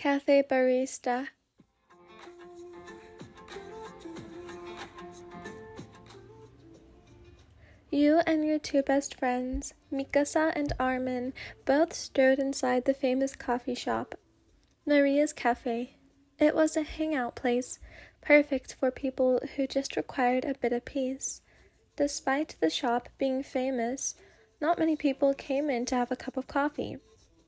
Cafe barista. You and your two best friends, Mᴜsɪᴄ and Armin, both strode inside the famous coffee shop, Maria's Cafe. It was a hangout place, perfect for people who just required a bit of peace. Despite the shop being famous, not many people came in to have a cup of coffee.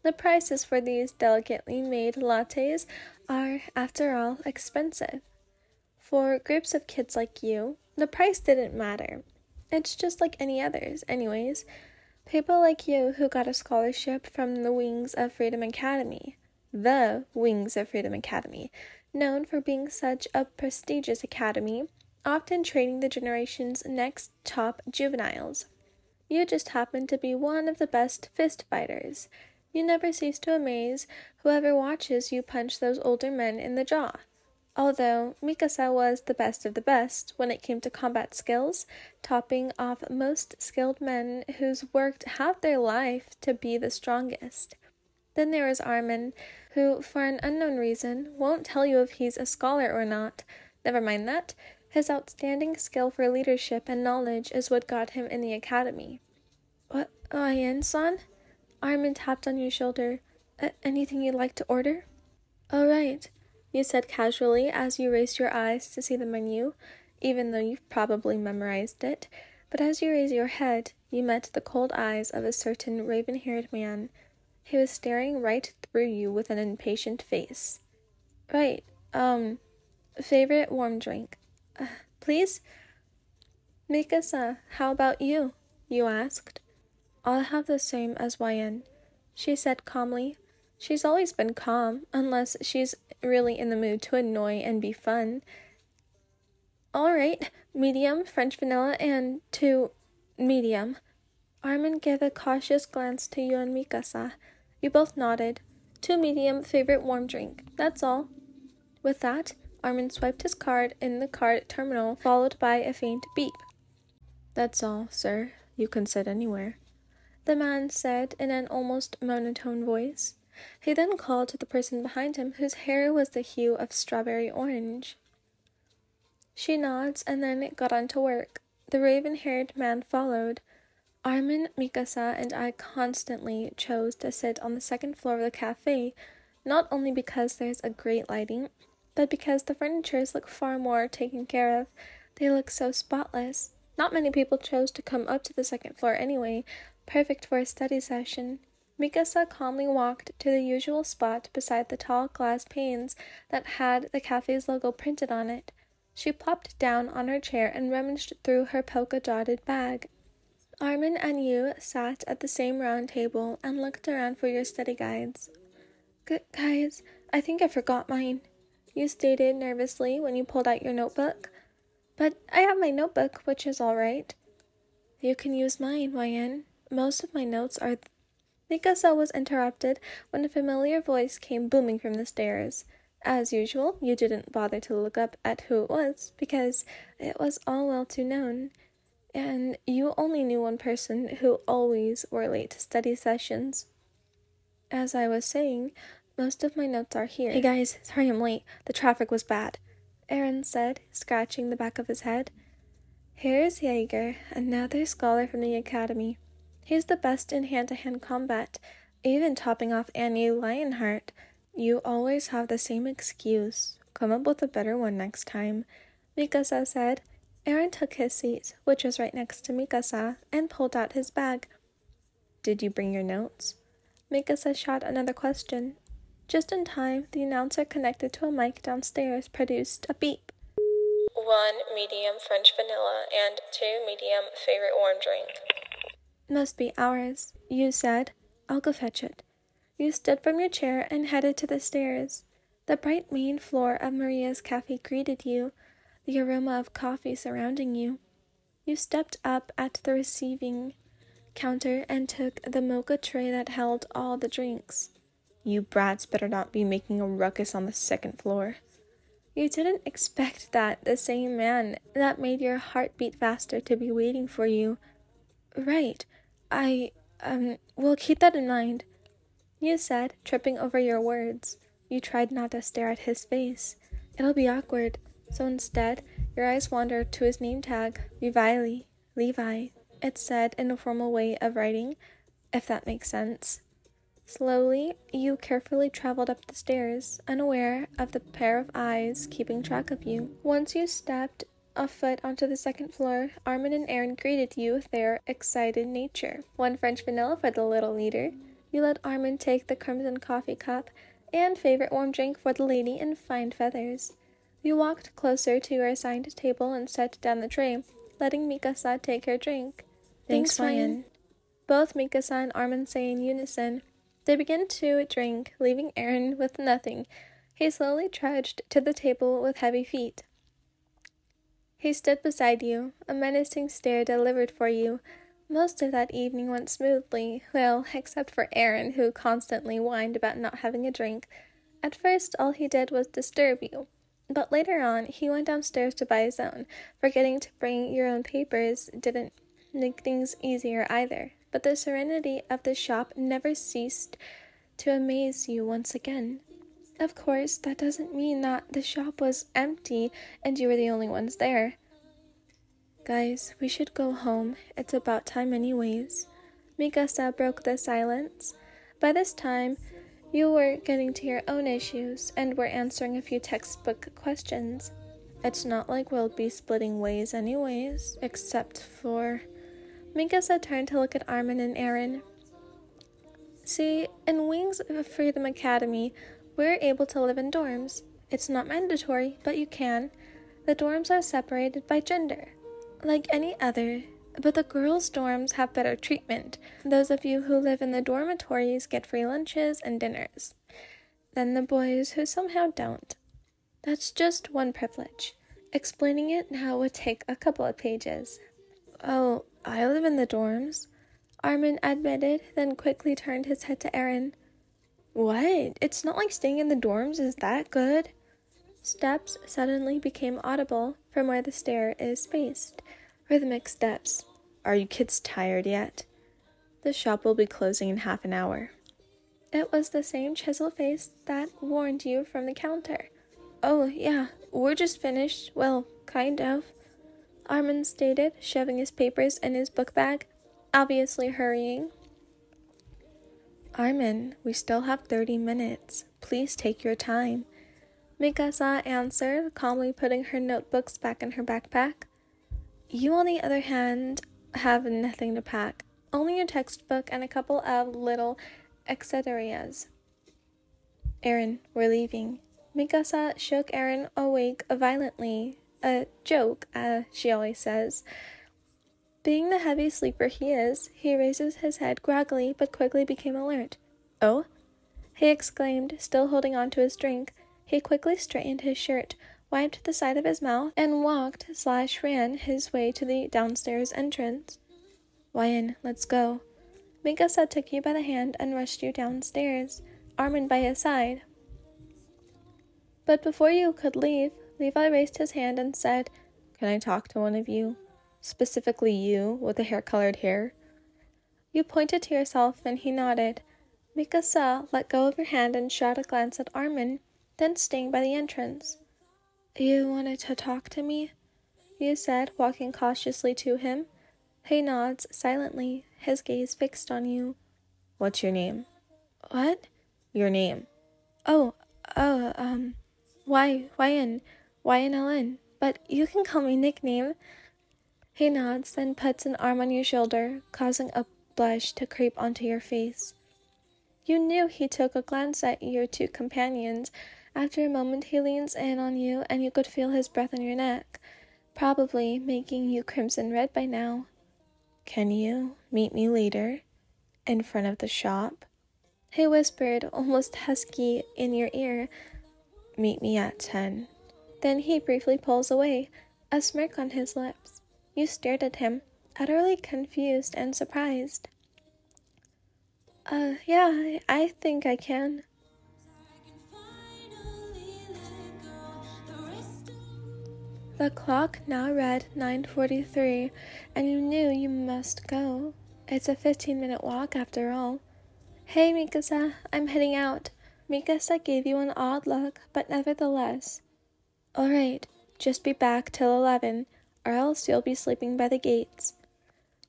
The prices for these delicately made lattes are, after all, expensive. For groups of kids like you, the price didn't matter. It's just like any others, anyways. People like you who got a scholarship from the Wings of Freedom Academy. The Wings of Freedom Academy, known for being such a prestigious academy, often training the generation's next top juveniles. You just happen to be one of the best fist fighters. You never cease to amaze whoever watches you punch those older men in the jaw. Although Mᴜsɪᴄ was the best of the best when it came to combat skills, topping off most skilled men who's worked half their life to be the strongest. Then there is Armin, who, for an unknown reason, won't tell you if he's a scholar or not. Never mind that. His outstanding skill for leadership and knowledge is what got him in the academy. What, Ian-san? Armin tapped on your shoulder. Anything you'd like to order? Oh, right, you said casually as you raised your eyes to see the menu, even though you've probably memorized it. But as you raised your head, you met the cold eyes of a certain raven-haired man. He was staring right through you with an impatient face. Right, favorite warm drink. Please? Mᴜsɪᴄ, how about you? You asked. I'll have the same as YN, she said calmly. She's always been calm, unless she's really in the mood to annoy and be fun. All right, medium, French vanilla, and 2 medium. Armin gave a cautious glance to you and Mᴜsɪᴄ. You both nodded. 2 medium, favorite warm drink. That's all. With that, Armin swiped his card in the card terminal, followed by a faint beep. That's all, sir. You can sit anywhere, the man said in an almost monotone voice. He then called to the person behind him, whose hair was the hue of strawberry orange. She nods and then got on to work. The raven-haired man followed. Armin, Mᴜsɪᴄ, and I constantly chose to sit on the second floor of the cafe, not only because there's a great lighting, but because the furnitures look far more taken care of. They look so spotless. Not many people chose to come up to the second floor anyway, perfect for a study session. Mᴜsɪᴄ calmly walked to the usual spot beside the tall glass panes that had the cafe's logo printed on it. She plopped down on her chair and rummaged through her polka-dotted bag. Armin and you sat at the same round table and looked around for your study guides. Guys, I think I forgot mine, you stated nervously when you pulled out your notebook. But I have my notebook, which is all right. You can use mine, YN. Most of my notes are... Mᴜsɪᴄ was interrupted when a familiar voice came booming from the stairs. As usual, you didn't bother to look up at who it was, because it was all well too known. And you only knew one person who always were late to study sessions. As I was saying, most of my notes are here. Hey guys, sorry I'm late. The traffic was bad, Aaron said, scratching the back of his head. Here's Jaeger, another scholar from the academy. He's the best in hand-to-hand combat, even topping off Annie Lionheart. You always have the same excuse. Come up with a better one next time, Mᴜsɪᴄ said. Aaron took his seat, which was right next to Mᴜsɪᴄ, and pulled out his bag. Did you bring your notes? Mᴜsɪᴄ shot another question. Just in time, the announcer connected to a mic downstairs produced a beep. 1 medium French vanilla and 2 medium favorite warm drink. Must be ours, you said. I'll go fetch it. You stood from your chair and headed to the stairs. The bright main floor of Maria's cafe greeted you, the aroma of coffee surrounding you. You stepped up at the receiving counter and took the mocha tray that held all the drinks. You brats better not be making a ruckus on the second floor. You didn't expect that the same man that made your heart beat faster to be waiting for you. Right. We'll keep that in mind, you said, tripping over your words. You tried not to stare at his face. It'll be awkward. So instead, your eyes wandered to his name tag, Levi. It said in a formal way of writing, if that makes sense. Slowly, you carefully traveled up the stairs, unaware of the pair of eyes keeping track of you. Once you stepped a foot onto the second floor, Armin and Aaron greeted you with their excited nature. 1 French vanilla for the little leader. You let Armin take the crimson coffee cup and favorite warm drink for the lady in fine feathers. You walked closer to your assigned table and set down the tray, letting Mᴜsɪᴄ take her drink. Thanks, Ryan. Both Mᴜsɪᴄ and Armin say in unison. They begin to drink, leaving Aaron with nothing. He slowly trudged to the table with heavy feet. He stood beside you, a menacing stare delivered for you. Most of that evening went smoothly, well, except for Aaron, who constantly whined about not having a drink. At first, all he did was disturb you. But later on, he went downstairs to buy his own. Forgetting to bring your own papers didn't make things easier either. But the serenity of the shop never ceased to amaze you once again. Of course, that doesn't mean that the shop was empty and you were the only ones there. Guys, we should go home. It's about time anyways. Mᴜsɪᴄ broke the silence. By this time, you were getting to your own issues and were answering a few textbook questions. It's not like we'll be splitting ways anyways, except for... Mᴜsɪᴄ turned to look at Armin and Aaron. See, in Wings of Freedom Academy, we're able to live in dorms. It's not mandatory, but you can. The dorms are separated by gender, like any other, but the girls' dorms have better treatment. Those of you who live in the dormitories get free lunches and dinners. Then the boys who somehow don't. That's just one privilege. Explaining it now would take a couple of pages. Oh, I live in the dorms, Armin admitted, then quickly turned his head to Aaron. What? It's not like staying in the dorms is that good? Steps suddenly became audible from where the stair is spaced. Rhythmic steps. Are you kids tired yet? The shop will be closing in half an hour. It was the same chiseled face that warned you from the counter. Oh, yeah, we're just finished. Well, kind of. Armin stated, shoving his papers in his book bag, obviously hurrying. Armin, we still have 30 minutes. Please take your time. Mᴜsɪᴄ answered, calmly putting her notebooks back in her backpack. You, on the other hand, have nothing to pack. Only your textbook and a couple of little accessories. Aaron, we're leaving. Mᴜsɪᴄ shook Aaron awake violently. A joke, she always says. Being the heavy sleeper he is, he raises his head groggily but quickly became alert. Oh? He exclaimed, still holding on to his drink. He quickly straightened his shirt, wiped the side of his mouth, and walked/ran his way to the downstairs entrance. Ryan, let's go. Mᴜsɪᴄ took you by the hand and rushed you downstairs, Armin by his side. But before you could leave, Levi raised his hand and said, Can I talk to one of you? Specifically you, with the hair-colored hair. You pointed to yourself and he nodded. Mᴜsɪᴄ let go of your hand and shot a glance at Armin, then staying by the entrance. You wanted to talk to me? You said, walking cautiously to him. He nods silently, his gaze fixed on you. What's your name? What? Your name. Ryan, but you can call me nickname. He nods, then puts an arm on your shoulder, causing a blush to creep onto your face. You knew he took a glance at your two companions. After a moment he leans in on you and you could feel his breath on your neck, probably making you crimson red by now. Can you meet me later? In front of the shop? He whispered, almost husky, in your ear. Meet me at 10. Then he briefly pulls away, a smirk on his lips. You stared at him, utterly confused and surprised. Yeah, I think I can. The clock now read 9:43, and you knew you must go. It's a 15-minute walk after all. Hey, Mᴜsɪᴄ, I'm heading out. Mᴜsɪᴄ gave you an odd look, but nevertheless. All right, just be back till 11, or else you'll be sleeping by the gates.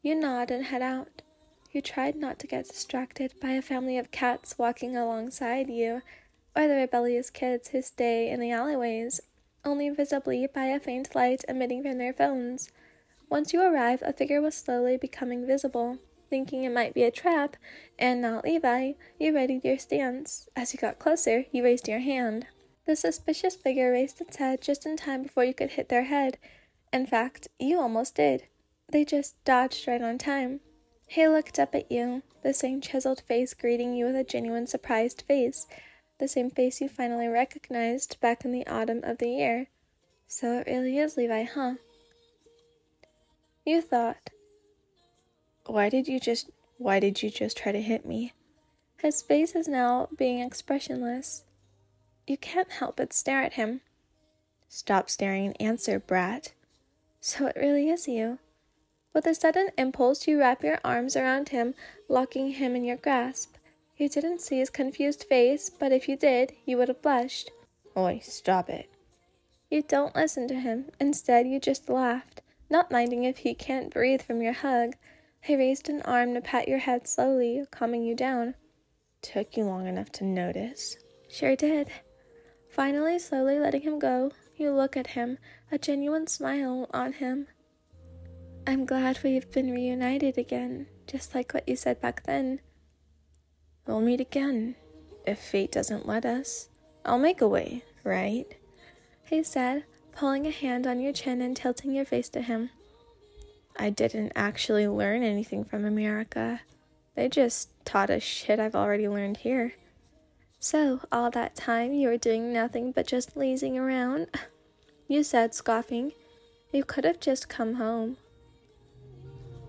You nod and head out. You tried not to get distracted by a family of cats walking alongside you, or the rebellious kids who stay in the alleyways, only visibly by a faint light emitting from their phones. Once you arrive, a figure was slowly becoming visible. Thinking it might be a trap, and not Levi, you readied your stance. As you got closer, you raised your hand. The suspicious figure raised its head just in time before you could hit their head. In fact, you almost did. They just dodged right on time. He looked up at you, the same chiseled face greeting you with a genuine surprised face, the same face you finally recognized back in the autumn of the year. So it really is Levi, huh? You thought, Why did you just try to hit me? His face is now being expressionless. You can't help but stare at him. Stop staring and answer, brat. So it really is you. With a sudden impulse, you wrap your arms around him, locking him in your grasp. You didn't see his confused face, but if you did, you would have blushed. Oi, stop it. You don't listen to him. Instead, you just laughed, not minding if he can't breathe from your hug. He raised an arm to pat your head slowly, calming you down. Took you long enough to notice. Sure did. Finally, slowly letting him go, you look at him, a genuine smile on him. I'm glad we've been reunited again, just like what you said back then. We'll meet again, if fate doesn't let us. I'll make a way, right? He said, pulling a hand on your chin and tilting your face to him. I didn't actually learn anything from America. They just taught us shit I've already learned here. So, all that time you were doing nothing but just lazing around? You said, scoffing. You could have just come home.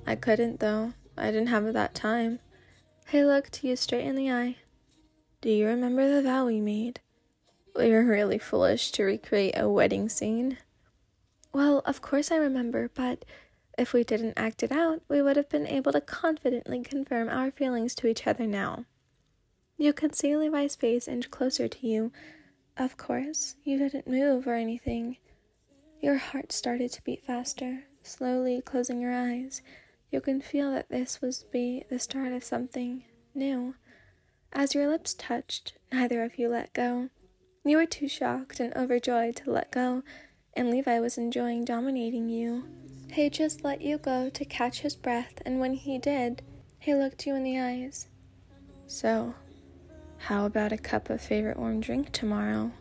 I couldn't, though. I didn't have that time. He looked you straight in the eye. Do you remember the vow we made? We were really foolish to recreate a wedding scene. Well, of course I remember, but if we didn't act it out, we would have been able to confidently confirm our feelings to each other now. You could see Levi's face inch closer to you. Of course, you didn't move or anything. Your heart started to beat faster, slowly closing your eyes. You can feel that this was the start of something new. As your lips touched, neither of you let go. You were too shocked and overjoyed to let go, and Levi was enjoying dominating you. He just let you go to catch his breath, and when he did, he looked you in the eyes. So, how about a cup of favorite warm drink tomorrow?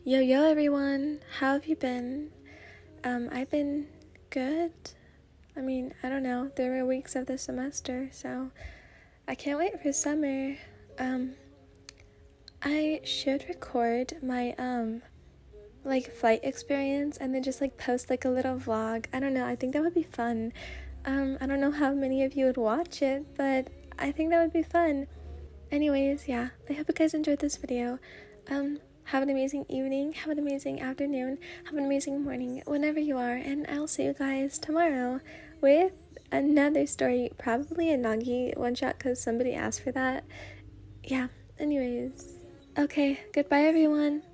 Yo everyone, how have you been? I've been good. I mean, I don't know, there were weeks of the semester, so I can't wait for summer. I should record my flight experience and then just post a little vlog. I don't know, I think that would be fun. I don't know how many of you would watch it, but I think that would be fun. Anyways, yeah, I hope you guys enjoyed this video. Have an amazing evening, have an amazing afternoon, have an amazing morning, whenever you are, and I'll see you guys tomorrow with another story, probably a Nagi one-shot because somebody asked for that. Yeah, anyways. Okay, goodbye everyone.